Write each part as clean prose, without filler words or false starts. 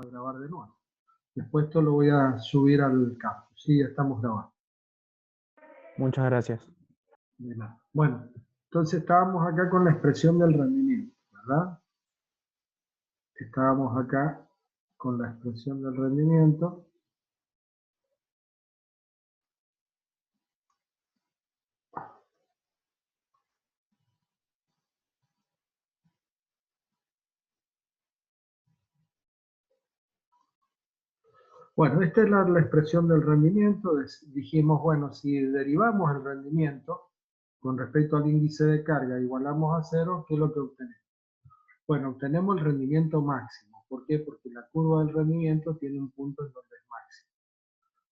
a grabar de nuevo. Después esto lo voy a subir al campus. Sí, ya estamos grabando. Muchas gracias. De nada. Bueno, entonces estábamos acá con la expresión del rendimiento, ¿verdad? Estábamos acá con la expresión del rendimiento. Bueno, esta es la expresión del rendimiento. Dijimos, bueno, si derivamos el rendimiento con respecto al índice de carga, igualamos a cero, ¿qué es lo que obtenemos? Bueno, obtenemos el rendimiento máximo. ¿Por qué? Porque la curva del rendimiento tiene un punto en donde es máximo.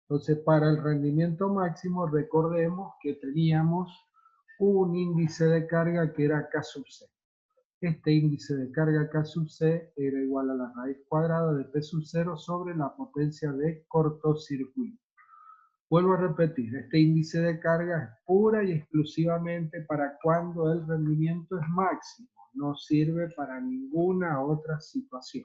Entonces, para el rendimiento máximo, recordemos que teníamos un índice de carga que era K sub C. Este índice de carga K sub C era igual a la raíz cuadrada de P sub 0 sobre la potencia de cortocircuito. Vuelvo a repetir, este índice de carga es pura y exclusivamente para cuando el rendimiento es máximo. No sirve para ninguna otra situación.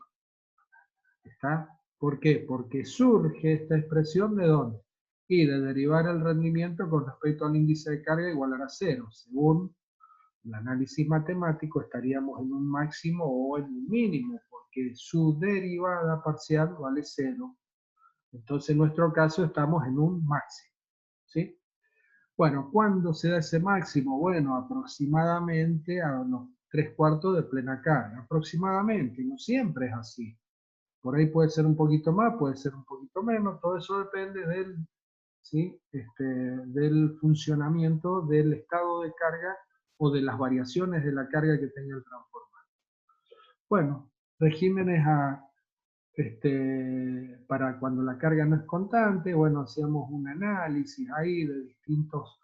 ¿Está? ¿Por qué? Porque surge esta expresión ¿de dónde? Y de derivar el rendimiento con respecto al índice de carga igual a cero. Según el análisis matemático estaríamos en un máximo o en un mínimo, porque su derivada parcial vale cero. Entonces en nuestro caso estamos en un máximo. ¿Sí? Bueno, ¿cuándo se da ese máximo? Bueno, aproximadamente a los 3/4 de plena carga. Aproximadamente, no siempre es así. Por ahí puede ser un poquito más, puede ser un poquito menos, todo eso depende del, ¿sí? Del funcionamiento del estado de carga o de las variaciones de la carga que tenga el transformador. Bueno, regímenes para cuando la carga no es constante, bueno, hacíamos un análisis ahí de distintos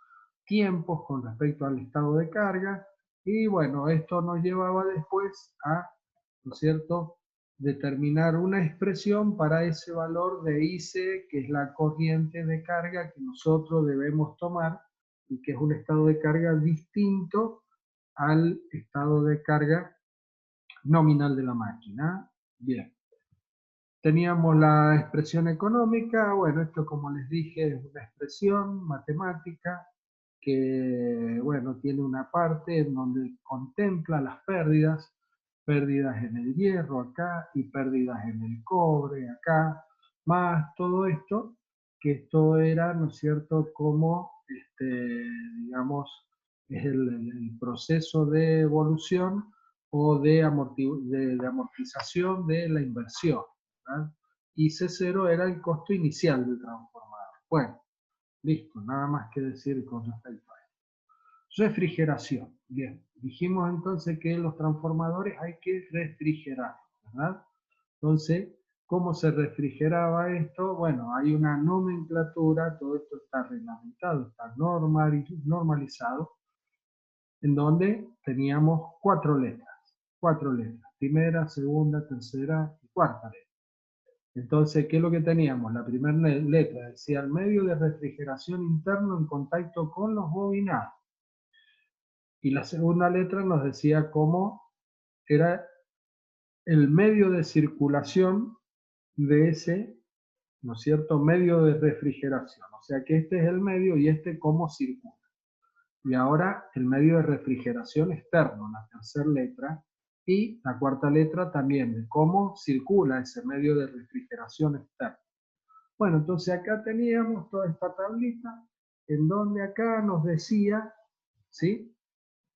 tiempos con respecto al estado de carga y bueno, esto nos llevaba después a, ¿no es cierto?, determinar una expresión para ese valor de IC, que es la corriente de carga que nosotros debemos tomar y que es un estado de carga distinto al estado de carga nominal de la máquina. Bien. Teníamos la expresión económica. Bueno, esto como les dije es una expresión matemática que, bueno, tiene una parte en donde contempla las pérdidas en el hierro acá y pérdidas en el cobre acá, más todo esto, que esto era, ¿no es cierto?, como, digamos, es el proceso de evolución o de amortización de la inversión, ¿verdad? Y C0 era el costo inicial del transformador. Bueno, listo, nada más que decir con respecto a esto. Refrigeración. Bien, dijimos entonces que los transformadores hay que refrigerar, ¿verdad? Entonces, ¿cómo se refrigeraba esto? Bueno, hay una nomenclatura, todo esto está reglamentado, está normalizado, en donde teníamos cuatro letras, primera, segunda, tercera y cuarta letra. Entonces, ¿qué es lo que teníamos? La primera letra decía el medio de refrigeración interno en contacto con los bobinados. Y la segunda letra nos decía cómo era el medio de circulación de ese, ¿no es cierto?, medio de refrigeración. O sea que este es el medio y este cómo circula. Y ahora el medio de refrigeración externo, la tercera letra, y la cuarta letra también de cómo circula ese medio de refrigeración externo. Bueno, entonces acá teníamos toda esta tablita en donde acá nos decía, ¿sí?,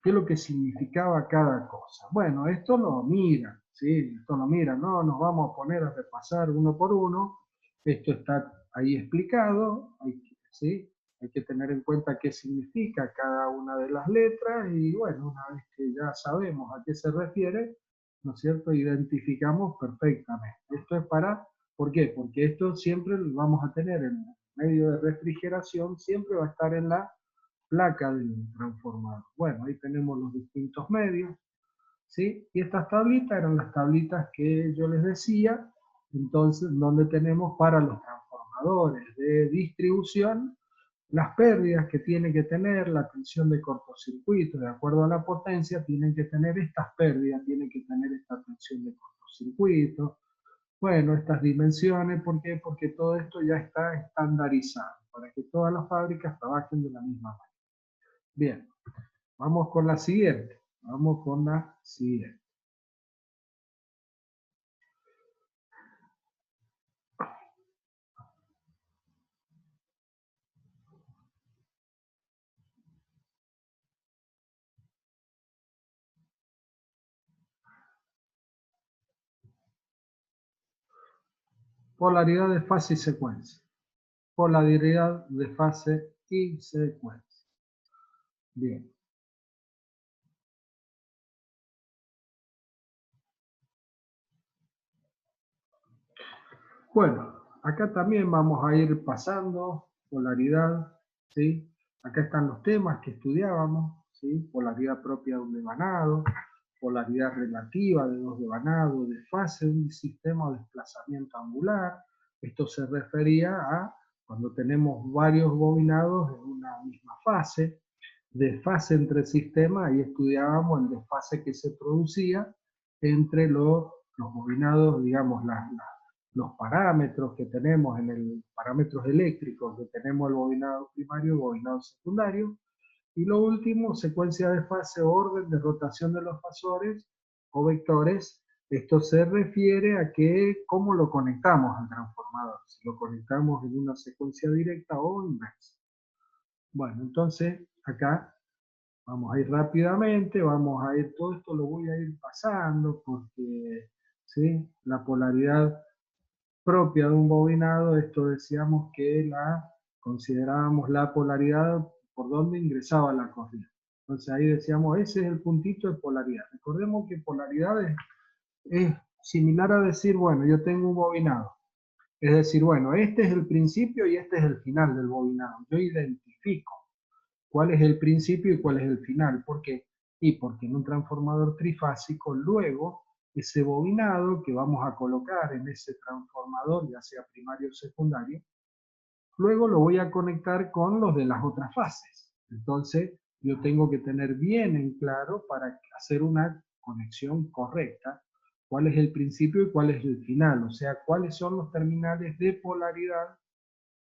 qué es lo que significaba cada cosa. Bueno, esto lo miran, ¿sí? Esto lo miran, no nos vamos a poner a repasar uno por uno. Esto está ahí explicado, ¿sí? Hay que tener en cuenta qué significa cada una de las letras y bueno, una vez que ya sabemos a qué se refiere, ¿no es cierto?, identificamos perfectamente. Esto es ¿por qué? Porque esto siempre lo vamos a tener en medio de refrigeración, siempre va a estar en la placa del transformador. Bueno, ahí tenemos los distintos medios, ¿sí? Y estas tablitas eran las tablitas que yo les decía, entonces, donde tenemos para los transformadores de distribución las pérdidas que tiene que tener la tensión de cortocircuito, de acuerdo a la potencia, tienen que tener estas pérdidas, tienen que tener esta tensión de cortocircuito. Bueno, estas dimensiones, ¿por qué? Porque todo esto ya está estandarizado, para que todas las fábricas trabajen de la misma manera. Bien, vamos con la siguiente. Vamos con la siguiente. Polaridad de fase y secuencia. Polaridad de fase y secuencia. Bien. Bueno, acá también vamos a ir pasando polaridad, ¿sí? Acá están los temas que estudiábamos, ¿sí? Polaridad propia de un devanado, polaridad relativa de dos devanados, de fase de un sistema de desplazamiento angular. Esto se refería a cuando tenemos varios bobinados en una misma fase, desfase entre sistemas, ahí estudiábamos el desfase que se producía entre los bobinados, digamos, los parámetros que tenemos en el parámetros eléctricos que tenemos el bobinado primario y el bobinado secundario. Y lo último, secuencia de fase o orden de rotación de los fasores o vectores. Esto se refiere a que cómo lo conectamos al transformador, si lo conectamos en una secuencia directa o inversa. Bueno, entonces acá vamos a ir rápidamente, vamos a ir, todo esto lo voy a ir pasando porque ¿sí? La polaridad propia de un bobinado, esto decíamos que la considerábamos la polaridad por donde ingresaba la corriente. Entonces ahí decíamos, ese es el puntito de polaridad. Recordemos que polaridad es similar a decir, bueno, yo tengo un bobinado. Es decir, bueno, este es el principio y este es el final del bobinado. Yo identifico cuál es el principio y cuál es el final. ¿Por qué? Y porque en un transformador trifásico, luego, ese bobinado que vamos a colocar en ese transformador, ya sea primario o secundario, luego lo voy a conectar con los de las otras fases. Entonces, yo tengo que tener bien en claro para hacer una conexión correcta, cuál es el principio y cuál es el final, o sea, cuáles son los terminales de polaridad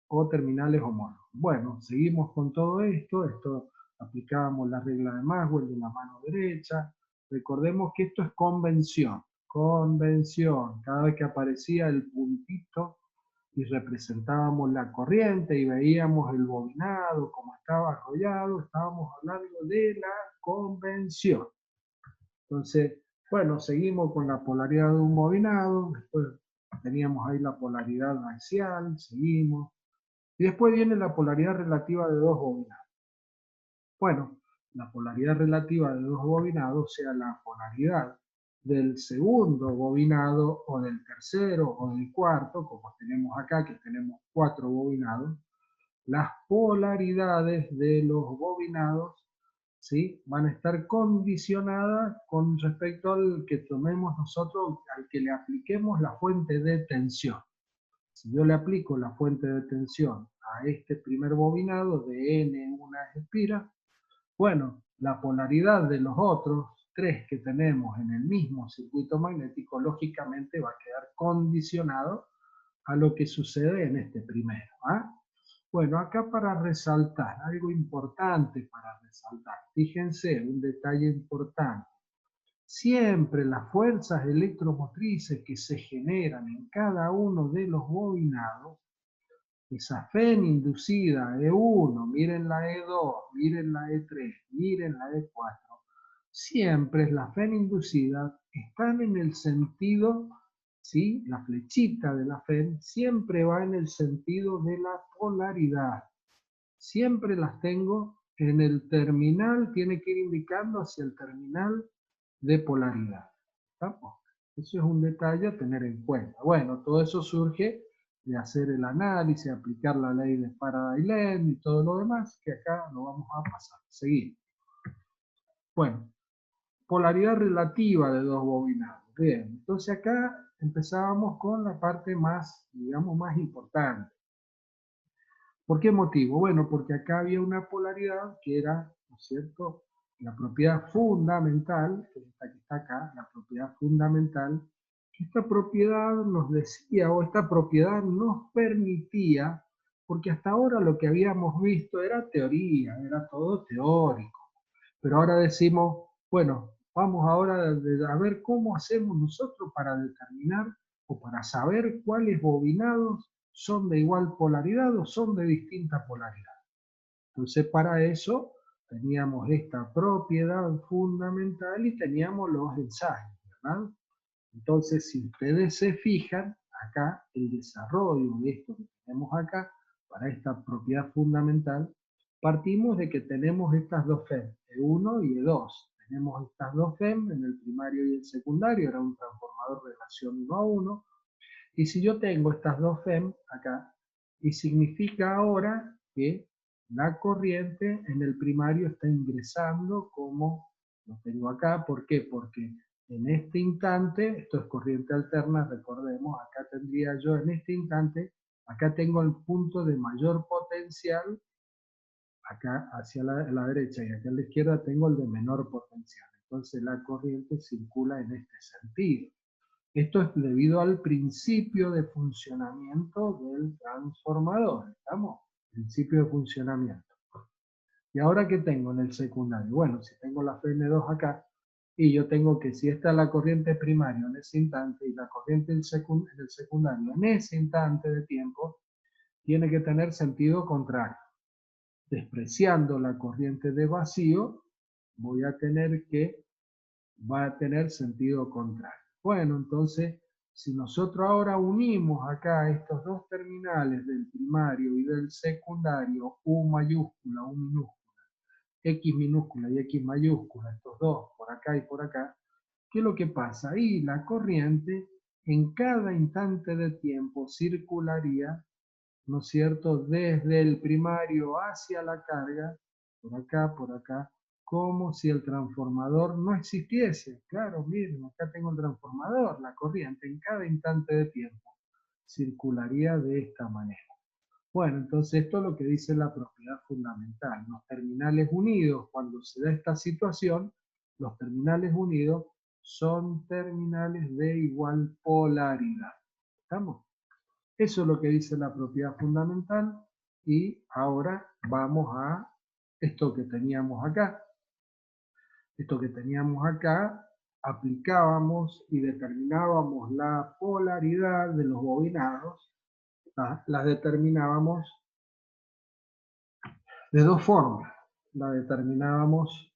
o terminales homólogos. Bueno, seguimos con todo esto aplicábamos la regla de Maxwell de la mano derecha. Recordemos que esto es convención, cada vez que aparecía el puntito y representábamos la corriente y veíamos el bobinado, como estaba arrollado, estábamos hablando de la convención. Entonces, bueno, seguimos con la polaridad de un bobinado, después teníamos ahí la polaridad axial, seguimos, y después viene la polaridad relativa de dos bobinados. Bueno, la polaridad relativa de dos bobinados, o sea, la polaridad del segundo bobinado o del tercero o del cuarto, como tenemos acá, que tenemos 4 bobinados, las polaridades de los bobinados, ¿sí? Van a estar condicionadas con respecto al que tomemos nosotros, al que le apliquemos la fuente de tensión. Si yo le aplico la fuente de tensión a este primer bobinado de N1 espira, bueno, la polaridad de los otros 3 que tenemos en el mismo circuito magnético, lógicamente va a quedar condicionado a lo que sucede en este primero. ¿Ah? Bueno, acá para resaltar, algo importante para resaltar, fíjense, un detalle importante. Siempre las fuerzas electromotrices que se generan en cada uno de los bobinados, esa FEN inducida E1, miren la E2, miren la E3, miren la E4, siempre la FEN inducida están en el sentido, ¿sí? La flechita de la FEN siempre va en el sentido de la polaridad. Siempre las tengo en el terminal, tiene que ir indicando hacia el terminal de polaridad. ¿Estamos? Eso es un detalle a tener en cuenta. Bueno, todo eso surge de hacer el análisis, aplicar la ley de Faraday-Lenz y todo lo demás, que acá lo vamos a pasar. Seguir. Bueno, polaridad relativa de dos bobinados. Bien, entonces acá empezábamos con la parte más, digamos, más importante. ¿Por qué motivo? Bueno, porque acá había una polaridad que era, ¿no es cierto?, la propiedad fundamental, que es esta que está acá, la propiedad fundamental, Esta propiedad nos decía, o esta propiedad nos permitía, porque hasta ahora lo que habíamos visto era teoría, era todo teórico. Pero ahora decimos, bueno, vamos ahora a ver cómo hacemos nosotros para determinar o para saber cuáles bobinados son de igual polaridad o son de distinta polaridad. Entonces, para eso teníamos esta propiedad fundamental y teníamos los ensayos, ¿verdad? Entonces, si ustedes se fijan, acá el desarrollo de esto que tenemos acá, para esta propiedad fundamental, partimos de que tenemos estas dos FEM, E1 y E2. Tenemos estas dos FEM en el primario y el secundario, era un transformador de relación 1 a 1. Y si yo tengo estas dos FEM acá, y significa ahora que la corriente en el primario está ingresando como lo tengo acá. ¿Por qué? Porque en este instante, esto es corriente alterna, recordemos, acá tendría yo en este instante, acá tengo el punto de mayor potencial, acá hacia la derecha, y acá a la izquierda tengo el de menor potencial. Entonces la corriente circula en este sentido. Esto es debido al principio de funcionamiento del transformador. ¿Estamos? Principio de funcionamiento. ¿Y ahora qué tengo en el secundario? Bueno, si tengo la Fn2 acá, y yo tengo que si esta es la corriente primaria en ese instante y la corriente del secundario en ese instante de tiempo, tiene que tener sentido contrario. Despreciando la corriente de vacío, voy a tener que va a tener sentido contrario. Bueno, entonces, si nosotros ahora unimos acá estos dos terminales del primario y del secundario, U mayúscula, U minúscula, X minúscula y X mayúscula, estos dos por acá y por acá, ¿qué es lo que pasa? Ahí la corriente en cada instante de tiempo circularía, ¿no es cierto?, desde el primario hacia la carga, por acá, como si el transformador no existiese. Claro, miren, acá tengo el transformador, la corriente en cada instante de tiempo circularía de esta manera. Bueno, entonces esto es lo que dice la propiedad fundamental. Los terminales unidos, cuando se da esta situación, los terminales unidos son terminales de igual polaridad. ¿Estamos? Eso es lo que dice la propiedad fundamental y ahora vamos a esto que teníamos acá. Esto que teníamos acá, aplicábamos y determinábamos la polaridad de los bobinados, las determinábamos de dos formas. La determinábamos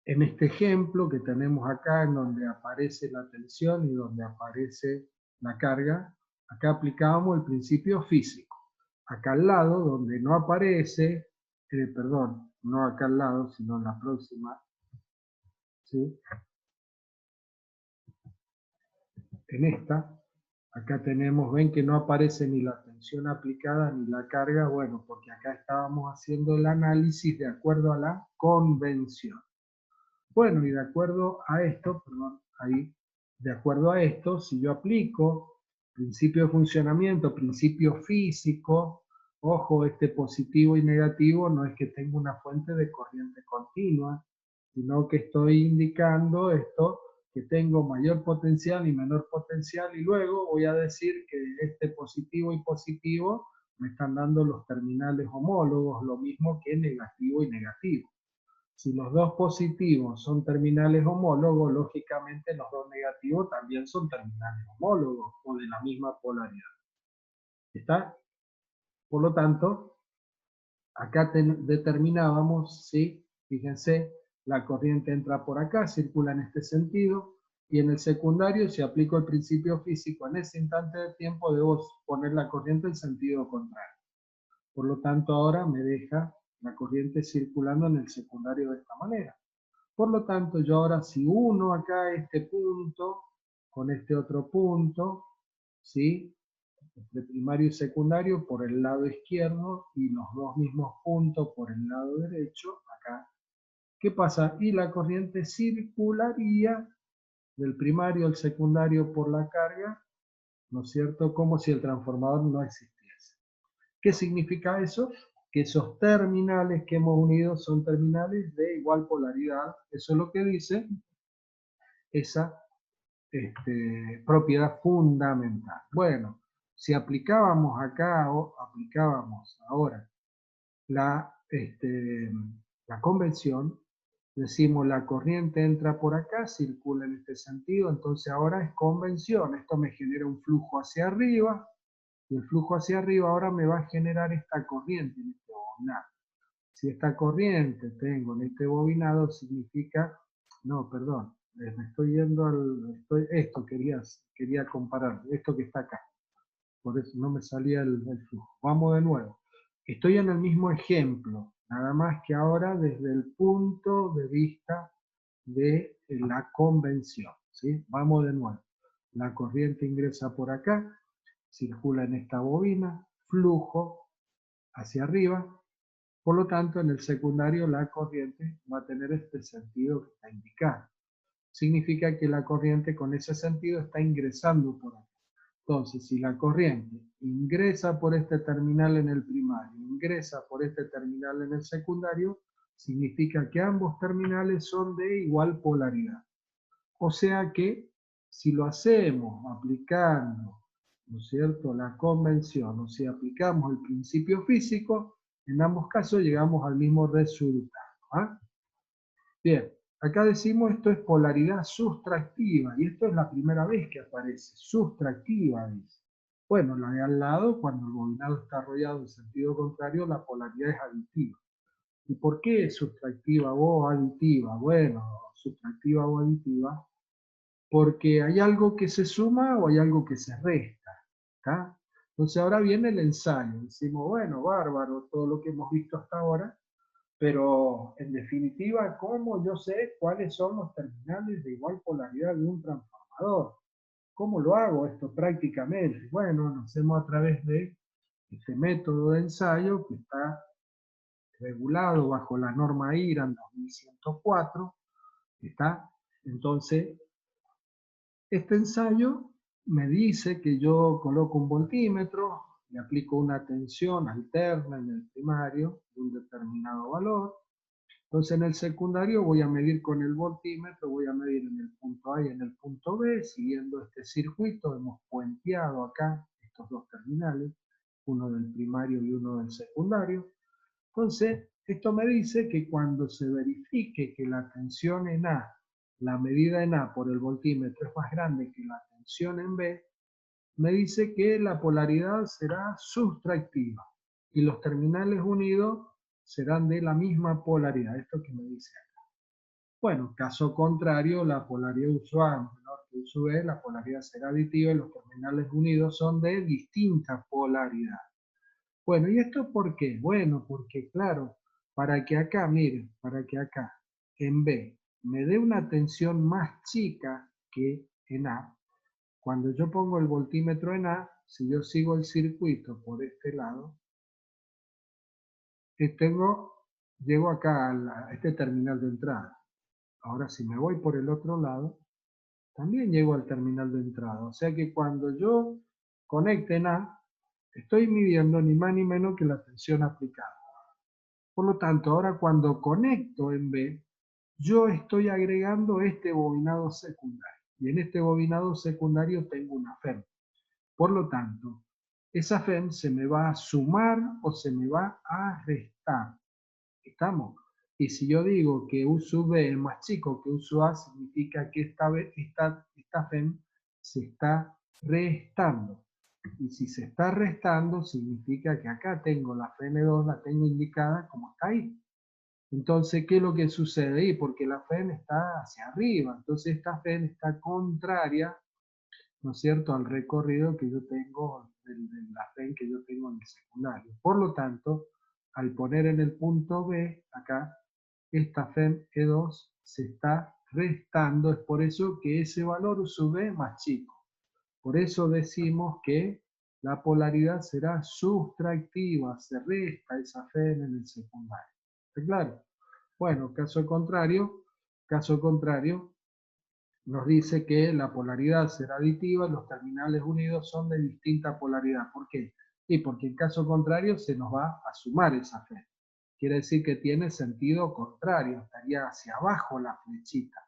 en este ejemplo que tenemos acá, en donde aparece la tensión y donde aparece la carga. Acá aplicábamos el principio físico. Acá al lado, donde no aparece, perdón, no acá al lado, sino en la próxima, ¿sí? En esta, acá tenemos, ven que no aparece ni la tensión aplicada ni la carga, bueno, porque acá estábamos haciendo el análisis de acuerdo a la convención. Bueno, y de acuerdo a esto, perdón, ahí, de acuerdo a esto, si yo aplico principio de funcionamiento, principio físico, ojo, este positivo y negativo no es que tenga una fuente de corriente continua, sino que estoy indicando esto, que tengo mayor potencial y menor potencial, y luego voy a decir que este positivo y positivo me están dando los terminales homólogos, lo mismo que negativo y negativo. Si los dos positivos son terminales homólogos, lógicamente los dos negativos también son terminales homólogos o de la misma polaridad. ¿Está? Por lo tanto, acá determinábamos, ¿sí? Fíjense, la corriente entra por acá, circula en este sentido, y en el secundario, si aplico el principio físico en ese instante de tiempo, debo poner la corriente en sentido contrario. Por lo tanto, ahora me deja la corriente circulando en el secundario de esta manera. Por lo tanto, yo ahora si uno acá este punto con este otro punto, ¿sí? Entre primario y secundario por el lado izquierdo y los dos mismos puntos por el lado derecho, acá. ¿Qué pasa? Y la corriente circularía del primario al secundario por la carga, ¿no es cierto? Como si el transformador no existiese. ¿Qué significa eso? Que esos terminales que hemos unido son terminales de igual polaridad. Eso es lo que dice esa propiedad fundamental. Bueno, si aplicábamos acá o aplicábamos ahora la convención, decimos la corriente entra por acá, circula en este sentido, entonces ahora es convención, esto me genera un flujo hacia arriba, y el flujo hacia arriba ahora me va a generar esta corriente en este bobinado. Si esta corriente tengo en este bobinado, significa, no, perdón, me estoy yendo esto quería comparar, esto que está acá, por eso no me salía el flujo. Vamos de nuevo. Estoy en el mismo ejemplo, nada más que ahora desde el punto de vista de la convención, ¿sí? Vamos de nuevo. La corriente ingresa por acá, circula en esta bobina, flujo hacia arriba, por lo tanto en el secundario la corriente va a tener este sentido que está indicado. Significa que la corriente con ese sentido está ingresando por acá. Entonces, si la corriente ingresa por este terminal en el primario, ingresa por este terminal en el secundario, significa que ambos terminales son de igual polaridad. O sea que si lo hacemos aplicando, ¿no es cierto?, la convención, o si aplicamos el principio físico, en ambos casos llegamos al mismo resultado. ¿Ah? Bien, acá decimos esto es polaridad sustractiva, y esto es la primera vez que aparece, sustractiva, dice. Bueno, la de al lado, cuando el bobinado está rodeado en sentido contrario, la polaridad es aditiva. ¿Y por qué es sustractiva o aditiva? Bueno, sustractiva o aditiva, porque hay algo que se suma o hay algo que se resta. ¿Está? Entonces ahora viene el ensayo. Decimos, bueno, bárbaro, todo lo que hemos visto hasta ahora, pero en definitiva, ¿cómo yo sé cuáles son los terminales de igual polaridad de un transformador? ¿Cómo lo hago esto prácticamente? Bueno, lo hacemos a través de este método de ensayo que está regulado bajo la norma IRAN 2104. ¿Está? Entonces, este ensayo me dice que yo coloco un voltímetro, le aplico una tensión alterna en el primario de un determinado valor. Entonces en el secundario voy a medir con el voltímetro, voy a medir en el punto A y en el punto B, siguiendo este circuito. Hemos puenteado acá estos dos terminales, uno del primario y uno del secundario. Entonces, esto me dice que cuando se verifique que la tensión en A, la medida en A por el voltímetro es más grande que la tensión en B, me dice que la polaridad será sustractiva y los terminales unidos serán de la misma polaridad. Esto que me dice acá. Bueno, caso contrario, la polaridad uso A menor que uso B, la polaridad será aditiva y los terminales unidos son de distinta polaridad. Bueno, ¿y esto por qué? Bueno, porque claro, para que acá, miren, para que acá en B me dé una tensión más chica que en A, cuando yo pongo el voltímetro en A, si yo sigo el circuito por este lado, llego acá a este terminal de entrada. Ahora si me voy por el otro lado, también llego al terminal de entrada. O sea que cuando yo conecte en A, estoy midiendo ni más ni menos que la tensión aplicada. Por lo tanto, ahora cuando conecto en B, yo estoy agregando este bobinado secundario. Y en este bobinado secundario tengo una FEM. Por lo tanto, esa FEM se me va a sumar o se me va a restar. ¿Estamos? Y si yo digo que U sub B es más chico que U sub A, significa que esta FEM se está restando. Y si se está restando, significa que acá tengo la FN2, la tengo indicada como está ahí. Entonces, ¿qué es lo que sucede ahí? Porque la FEM está hacia arriba. Entonces, esta FEM está contraria, ¿no es cierto?, al recorrido que yo tengo, de la FEM que yo tengo en el secundario. Por lo tanto, al poner en el punto B, acá, esta FEM E2 se está restando. Es por eso que ese valor U sub B es más chico. Por eso decimos que la polaridad será sustractiva, se resta esa FEM en el secundario. ¿Está claro? Bueno, caso contrario, nos dice que la polaridad será aditiva y los terminales unidos son de distinta polaridad. ¿Por qué? Y porque en caso contrario se nos va a sumar esa FEM. Quiere decir que tiene sentido contrario, estaría hacia abajo la flechita.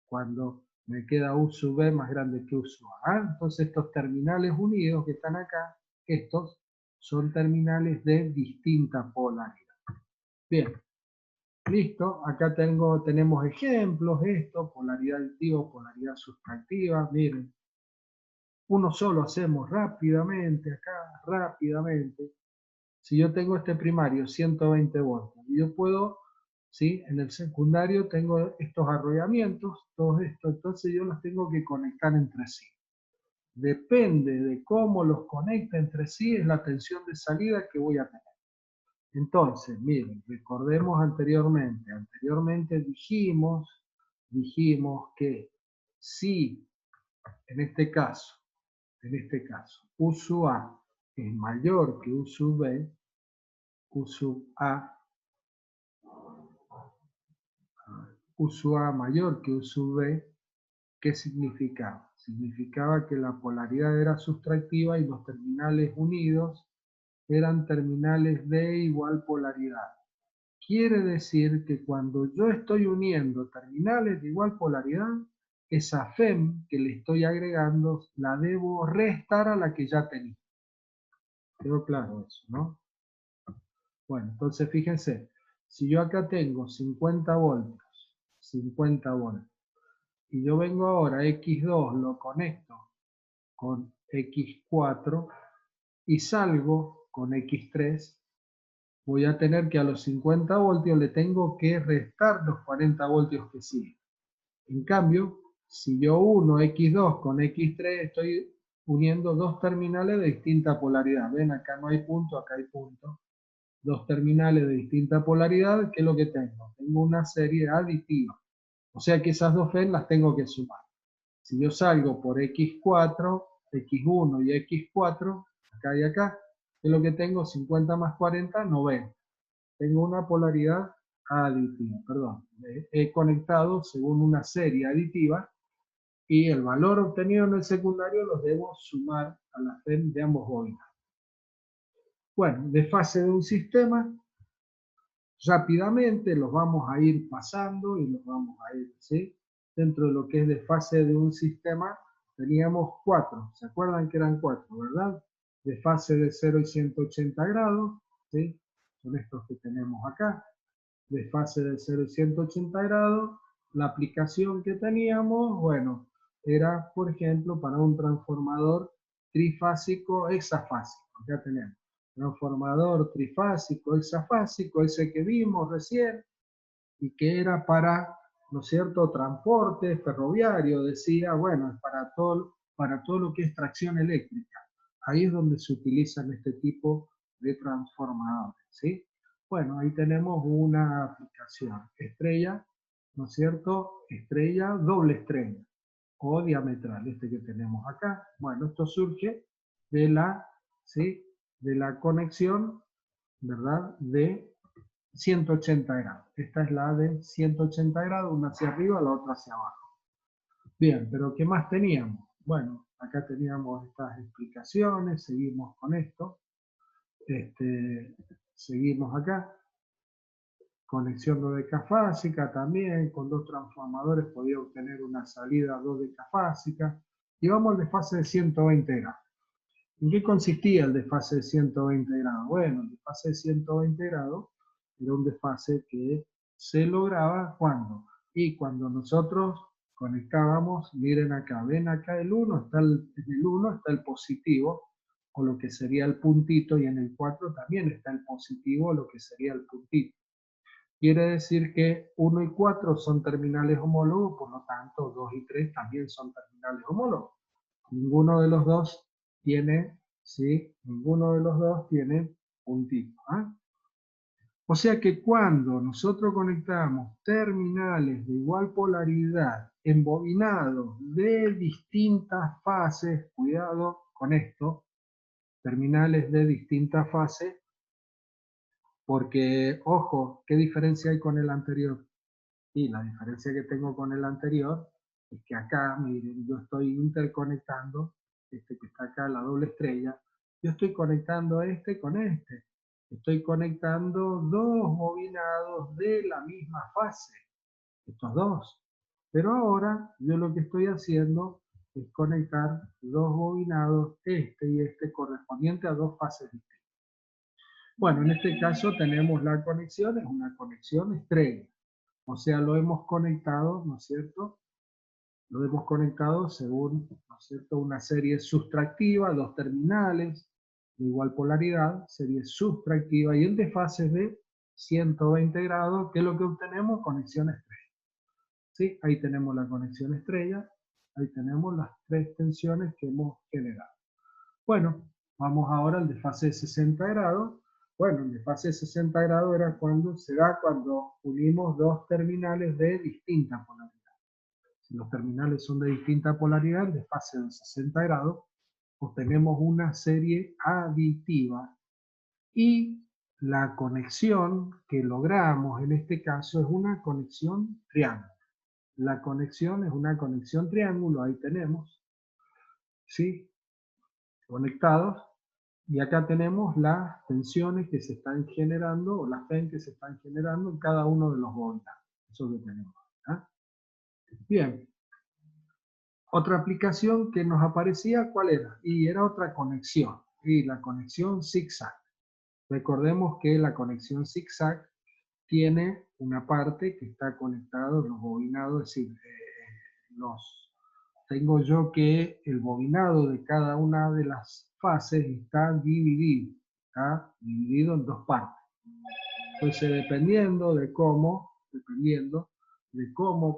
Cuando Me queda U sub B más grande que U sub A. Entonces estos terminales unidos que están acá, estos son terminales de distinta polaridad. Bien, listo. Acá tenemos ejemplos, esto, polaridad aditiva, polaridad sustractiva. Miren, uno solo hacemos rápidamente acá, rápidamente. Si yo tengo este primario 120 voltios y yo puedo, ¿sí? En el secundario tengo estos arrollamientos, todo esto, entonces yo los tengo que conectar entre sí. Depende de cómo los conecte entre sí, es la tensión de salida que voy a tener. Entonces, miren, recordemos anteriormente dijimos que si en este caso, U sub A es mayor que U sub B, U sub A, U sub A mayor que U sub B, ¿qué significaba? Significaba que la polaridad era sustractiva y los terminales unidos eran terminales de igual polaridad. Quiere decir que cuando yo estoy uniendo terminales de igual polaridad, esa FEM que le estoy agregando la debo restar a la que ya tenía. ¿Quedó claro eso, no? Bueno, entonces fíjense, si yo acá tengo 50 voltios, y yo vengo ahora X2, lo conecto con X4 y salgo con X3, voy a tener que a los 50 voltios le tengo que restar los 40 voltios que siguen. En cambio, si yo uno X2 con X3, estoy uniendo dos terminales de distinta polaridad. Ven, acá no hay punto, acá hay punto. Dos terminales de distinta polaridad, ¿qué es lo que tengo? Tengo una serie aditiva. O sea que esas dos FEM las tengo que sumar. Si yo salgo por X4, X1 y X4, acá y acá, ¿qué es lo que tengo? 50 más 40, 90. Tengo una polaridad aditiva, perdón. He conectado según una serie aditiva y el valor obtenido en el secundario los debo sumar a la FEM de ambos bobinas. Bueno, de fase de un sistema, rápidamente los vamos a ir pasando y los vamos a ir, ¿sí? Dentro de lo que es de fase de un sistema, teníamos 4, ¿se acuerdan que eran 4, verdad? De fase de 0 y 180 grados, ¿sí? Son estos que tenemos acá. De fase de 0 y 180 grados, la aplicación que teníamos, bueno, era, por ejemplo, para un transformador trifásico hexafásico. Ya tenemos transformador trifásico hexafásico, ese que vimos recién, y que era para, ¿no es cierto?, transporte ferroviario, decía, bueno, es para todo lo que es tracción eléctrica. Ahí es donde se utilizan este tipo de transformadores, ¿sí? Bueno, ahí tenemos una aplicación, estrella, ¿no es cierto?, estrella, doble estrella, o diametral, este que tenemos acá. Bueno, esto surge de la, ¿sí?, de la conexión, ¿verdad?, de 180 grados. Esta es la de 180 grados, una hacia arriba, la otra hacia abajo. Bien, pero ¿qué más teníamos? Bueno, acá teníamos estas explicaciones, seguimos con esto. Seguimos acá. Conexión dodecafásica también, con dos transformadores podía obtener una salida dodecafásica. Y vamos al desfase de 120 grados. ¿En qué consistía el desfase de 120 grados? Bueno, el desfase de 120 grados era un desfase que se lograba cuando, y cuando nosotros conectábamos, miren acá, ven acá el 1, en el 1 está el positivo, o lo que sería el puntito, y en el 4 también está el positivo, o lo que sería el puntito. Quiere decir que 1 y 4 son terminales homólogos, por lo tanto 2 y 3 también son terminales homólogos. Ninguno de los dos tiene, ¿sí? Ninguno de los dos tiene puntito. ¿Ah? O sea que cuando nosotros conectamos terminales de igual polaridad embobinados de distintas fases, cuidado con esto, terminales de distintas fases, porque, ojo, ¿qué diferencia hay con el anterior? Y la diferencia que tengo con el anterior es que acá, miren, yo estoy interconectando, este que está acá, la doble estrella, yo estoy conectando este con este. Estoy conectando dos bobinados de la misma fase, estos dos. Pero ahora yo lo que estoy haciendo es conectar dos bobinados, este y este, correspondiente a dos fases distintas. Bueno, en este caso tenemos la conexión, es una conexión estrella. O sea, lo hemos conectado, ¿no es cierto? Lo hemos conectado según, ¿no es cierto?, una serie sustractiva, dos terminales de igual polaridad, serie sustractiva y en desfases de 120 grados, que es lo que obtenemos, conexión estrella. ¿Sí? Ahí tenemos la conexión estrella, ahí tenemos las tres tensiones que hemos generado. Bueno, vamos ahora al desfase de 60 grados. Bueno, el desfase de 60 grados era cuando se da cuando unimos dos terminales de distinta polaridad. Si los terminales son de distinta polaridad, el desfase de 60 grados, obtenemos una serie aditiva y la conexión que logramos en este caso es una conexión triángulo. La conexión es una conexión triángulo, ahí tenemos, ¿sí? Conectados. Y acá tenemos las tensiones que se están generando, o las TEN que se están generando en cada uno de los bobinados. Eso que tenemos. ¿Ah? Bien. Otra aplicación que nos aparecía, ¿cuál era? Y era otra conexión. Y la conexión zigzag. Recordemos que la conexión zigzag tiene una parte que está conectado los bobinados, es decir, tengo yo que el bobinado de cada una de las fases está dividido en dos partes. Entonces, dependiendo de cómo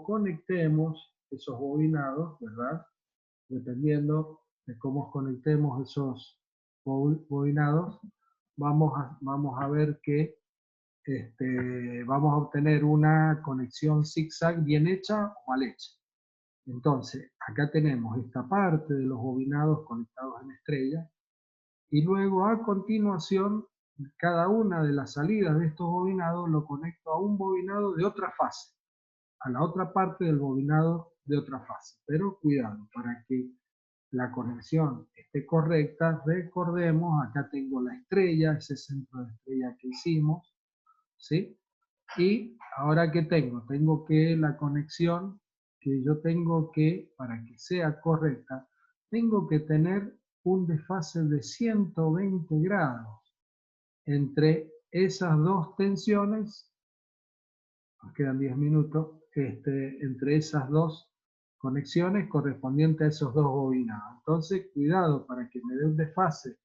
conectemos esos bobinados, ¿verdad? Dependiendo de cómo conectemos esos bobinados, vamos a ver que vamos a obtener una conexión zigzag bien hecha o mal hecha. Entonces, acá tenemos esta parte de los bobinados conectados en estrella, y luego a continuación, cada una de las salidas de estos bobinados lo conecto a un bobinado de otra fase, a la otra parte del bobinado de otra fase. Pero cuidado, para que la conexión esté correcta, recordemos, acá tengo la estrella, ese centro de estrella que hicimos, ¿sí? Y ahora, ¿qué tengo? Tengo que la conexión que yo tengo que, para que sea correcta, tengo que tener un desfase de 120 grados entre esas dos tensiones. Nos quedan 10 minutos, entre esas dos conexiones correspondientes a esos dos bobinados. Entonces, cuidado, para que me dé un desfase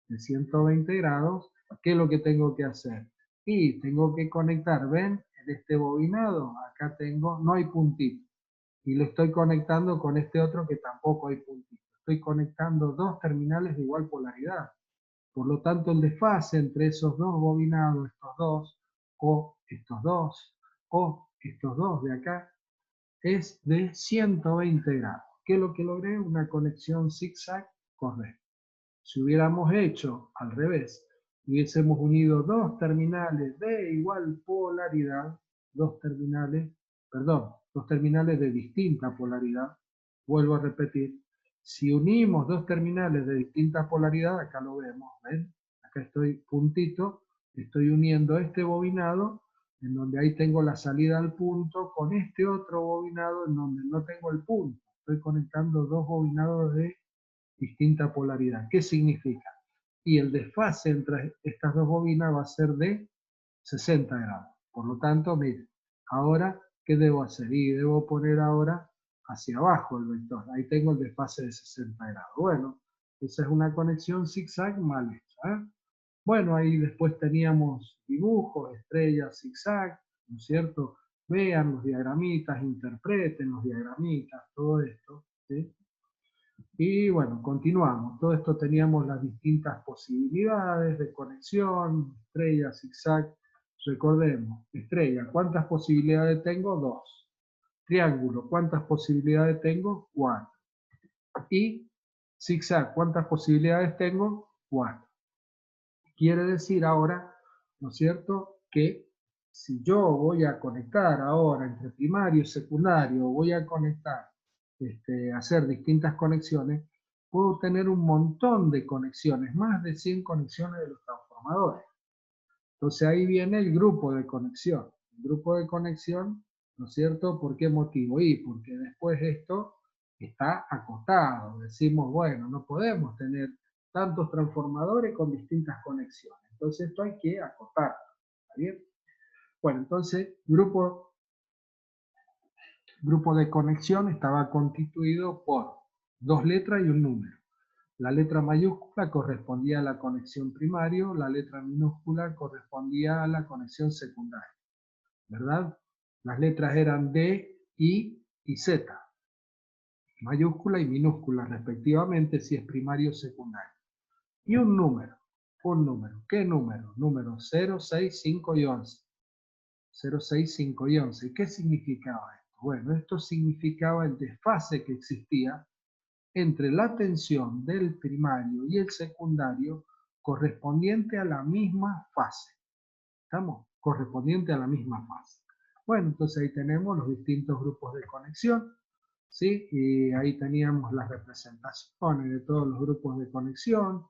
de 120 grados, ¿qué es lo que tengo que hacer? Y tengo que conectar, ¿ven? En este bobinado, acá tengo, no hay puntito. Y lo estoy conectando con este otro que tampoco hay puntito. Estoy conectando dos terminales de igual polaridad. Por lo tanto, el desfase entre esos dos bobinados, o estos dos de acá, es de 120 grados. ¿Qué es lo que logré? Una conexión zigzag correcta. Si hubiéramos hecho al revés, hubiésemos unido dos terminales de igual polaridad, dos terminales de distinta polaridad, vuelvo a repetir, si unimos dos terminales de distinta polaridad, acá lo vemos, ¿ven? Acá estoy puntito, estoy uniendo este bobinado, en donde ahí tengo la salida al punto, con este otro bobinado en donde no tengo el punto. Estoy conectando dos bobinados de distinta polaridad. ¿Qué significa? Y el desfase entre estas dos bobinas va a ser de 60 grados. Por lo tanto, miren, ahora, ¿qué debo hacer? Y debo poner ahora hacia abajo el vector. Ahí tengo el desfase de 60 grados. Bueno, esa es una conexión zigzag mal hecha. ¿Eh? Bueno, ahí después teníamos dibujos, estrellas, zigzag, ¿no es cierto? Vean los diagramitas, interpreten los diagramitas, todo esto, ¿sí? Y bueno, continuamos. Todo esto teníamos las distintas posibilidades de conexión, estrella, zigzag. Recordemos, estrella, ¿cuántas posibilidades tengo? 2. Triángulo, ¿cuántas posibilidades tengo? 4. Y zigzag, ¿cuántas posibilidades tengo? 4. Quiere decir ahora, ¿no es cierto?, que si yo voy a conectar ahora entre primario y secundario, voy a conectar, hacer distintas conexiones, puedo tener un montón de conexiones, más de 100 conexiones de los transformadores. Entonces ahí viene el grupo de conexión. El grupo de conexión ¿no es cierto? ¿Por qué motivo? Y porque después esto está acotado. Decimos, bueno, no podemos tener tantos transformadores con distintas conexiones. Entonces esto hay que acotarlo. ¿Está bien? Bueno, entonces grupo de conexión estaba constituido por 2 letras y un número. La letra mayúscula correspondía a la conexión primaria, la letra minúscula correspondía a la conexión secundaria, ¿verdad? Las letras eran D, I y Z, mayúscula y minúscula respectivamente si es primario o secundario. Y un número. ¿Qué número? Número 0, 6, 5 y 11. 0, 6, 5 y 11. ¿Qué significaba esto? Bueno, esto significaba el desfase que existía entre la tensión del primario y el secundario correspondiente a la misma fase. ¿Estamos? Correspondiente a la misma fase. Bueno, entonces ahí tenemos los distintos grupos de conexión, ¿sí? Y ahí teníamos las representaciones de todos los grupos de conexión.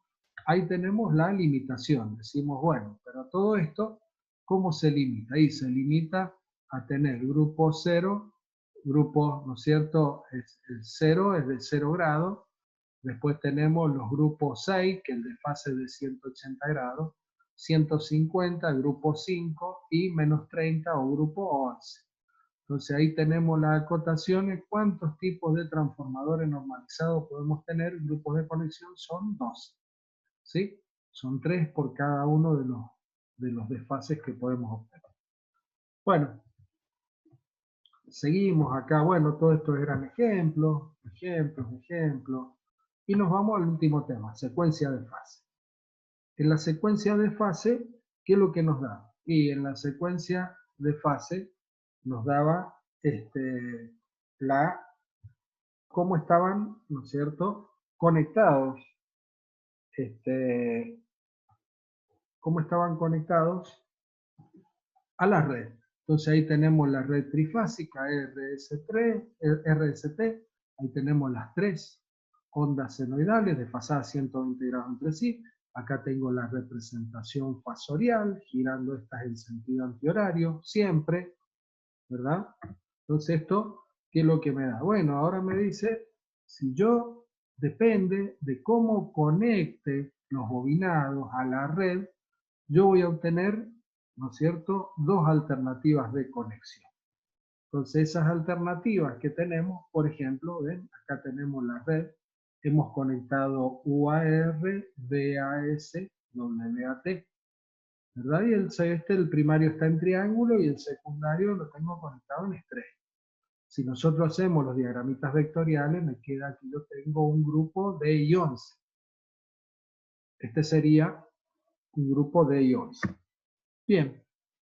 Ahí tenemos la limitación. Decimos, bueno, pero todo esto, ¿cómo se limita? Ahí se limita a tener grupo 0, grupo, ¿no es cierto? El 0 es de 0 grados. Después tenemos los grupos 6, que el desfase es de 180 grados. 150, grupo 5 y menos 30 o grupo 11. Entonces ahí tenemos las acotaciones. ¿Cuántos tipos de transformadores normalizados podemos tener? Grupos de conexión son 12. ¿Sí? Son 3 por cada uno de los desfases que podemos obtener. Bueno, seguimos acá. Bueno, todo esto eran ejemplos. Y nos vamos al último tema, secuencia de fase. En la secuencia de fase, ¿qué es lo que nos da? Y en la secuencia de fase nos daba cómo estaban, ¿no es cierto?, conectados, cómo estaban conectados a la red. Entonces ahí tenemos la red trifásica RST, ahí tenemos las 3 ondas senoidales desfasadas 120 grados entre sí. Acá tengo la representación fasorial, girando estas en sentido antihorario, siempre, ¿verdad? Entonces esto, ¿qué es lo que me da? Bueno, ahora me dice, si yo depende de cómo conecte los bobinados a la red, yo voy a obtener, ¿no es cierto?, 2 alternativas de conexión. Entonces esas alternativas que tenemos, por ejemplo, ¿ven? Acá tenemos la red, hemos conectado UAR, VAS, WAT, ¿verdad? Y el primario está en triángulo y el secundario lo tengo conectado en estrella. Si nosotros hacemos los diagramitas vectoriales, me queda aquí, yo tengo un grupo de I11. Este sería un grupo de I11. Bien,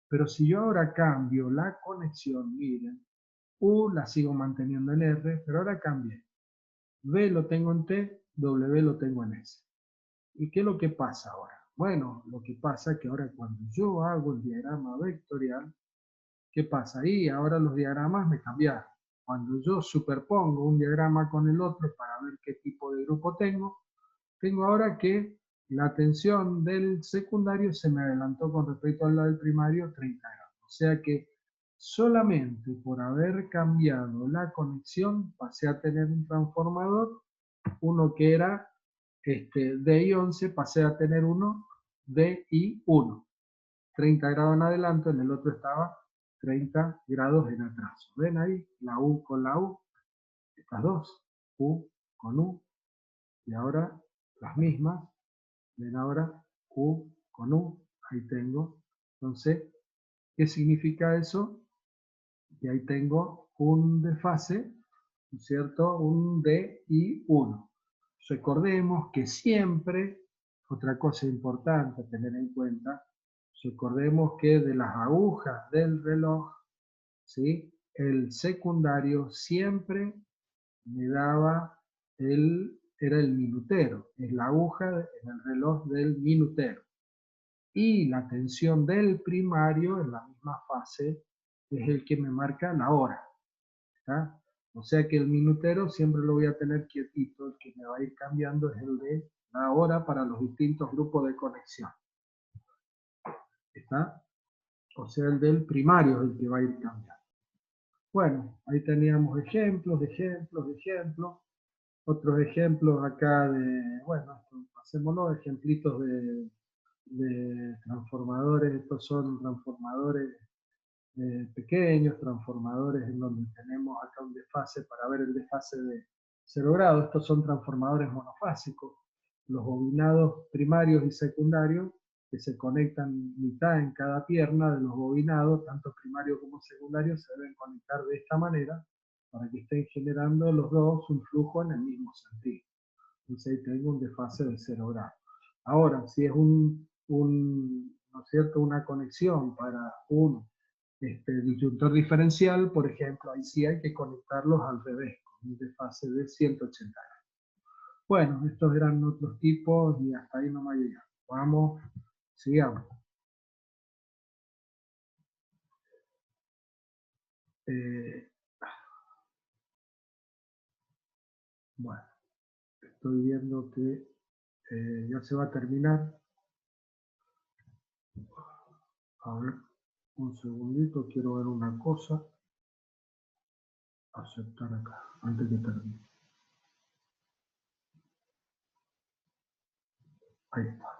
pero si yo ahora cambio la conexión, miren, U la sigo manteniendo en R, pero ahora cambié. V lo tengo en T, W lo tengo en S. ¿Y qué es lo que pasa ahora? Bueno, lo que pasa es que ahora cuando yo hago el diagrama vectorial, ¿qué pasa? Ahí ahora los diagramas me cambiaron. Cuando yo superpongo un diagrama con el otro para ver qué tipo de grupo tengo ahora que la tensión del secundario se me adelantó con respecto a la del primario 30 grados. O sea que solamente por haber cambiado la conexión pasé a tener un transformador, uno que era DI11, pasé a tener uno DI1. 30 grados en adelanto, en el otro estaba 30 grados en atraso. ¿Ven ahí? La U con la U, estas dos, U con U, y ahora las mismas. Ven ahora, U con U, ahí tengo. Entonces, ¿qué significa eso? Que ahí tengo un desfase, ¿no es cierto? Un D y 1. Recordemos que siempre, otra cosa importante a tener en cuenta, recordemos que de las agujas del reloj, ¿sí?, el secundario siempre me daba era el minutero, es la aguja en el reloj del minutero. Y la tensión del primario en la misma fase es el que me marca la hora. ¿Está? O sea que el minutero siempre lo voy a tener quietito, el que me va a ir cambiando es el de la hora para los distintos grupos de conexión. ¿Está? O sea, el del primario es el que va a ir cambiando. Bueno, ahí teníamos ejemplos. Otros ejemplos acá de, bueno, hacémoslo, ejemplitos de transformadores. Estos son transformadores pequeños, transformadores en donde tenemos acá un desfase para ver el desfase de 0 grados. Estos son transformadores monofásicos. Los bobinados primarios y secundarios que se conectan mitad en cada pierna de los bobinados, tanto primarios como secundarios, se deben conectar de esta manera para que estén generando los dos un flujo en el mismo sentido. Entonces ahí tengo un desfase de 0 grados. Ahora, si es ¿no es cierto?, una conexión para un disyuntor diferencial, por ejemplo, ahí sí hay que conectarlos al revés, con un desfase de 180 grados. Bueno, estos eran otros tipos y hasta ahí no me ha llegado. Vamos, sigamos. Bueno, estoy viendo que ya se va a terminar. A ver, un segundito, quiero ver una cosa. Aceptar acá, antes que termine. Ahí está.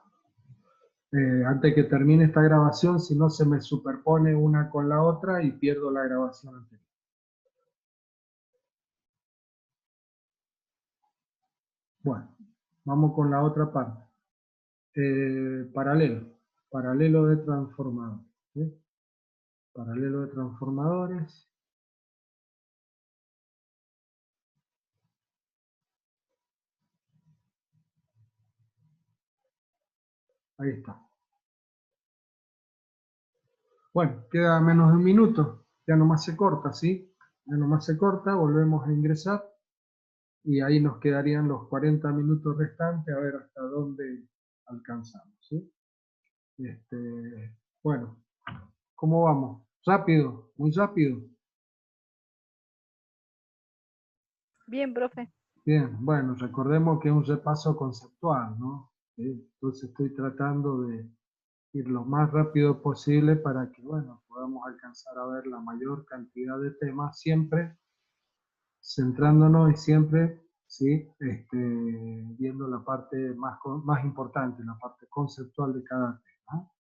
Antes que termine esta grabación, si no se me superpone una con la otra y pierdo la grabación anterior. Bueno, vamos con la otra parte. Paralelo de transformadores. ¿Sí? Paralelo de transformadores. Ahí está. Bueno, queda menos de un minuto. Ya nomás se corta, ¿sí? Ya nomás se corta, volvemos a ingresar. Y ahí nos quedarían los 40 minutos restantes a ver hasta dónde alcanzamos, ¿sí? Bueno, ¿cómo vamos? Rápido, muy rápido. Bien, profe. Bien, bueno, recordemos que es un repaso conceptual, ¿no? ¿Sí? Entonces estoy tratando de ir lo más rápido posible para que, bueno, podamos alcanzar a ver la mayor cantidad de temas, siempre centrándonos y siempre, ¿sí? Viendo la parte más importante, la parte conceptual de cada tema.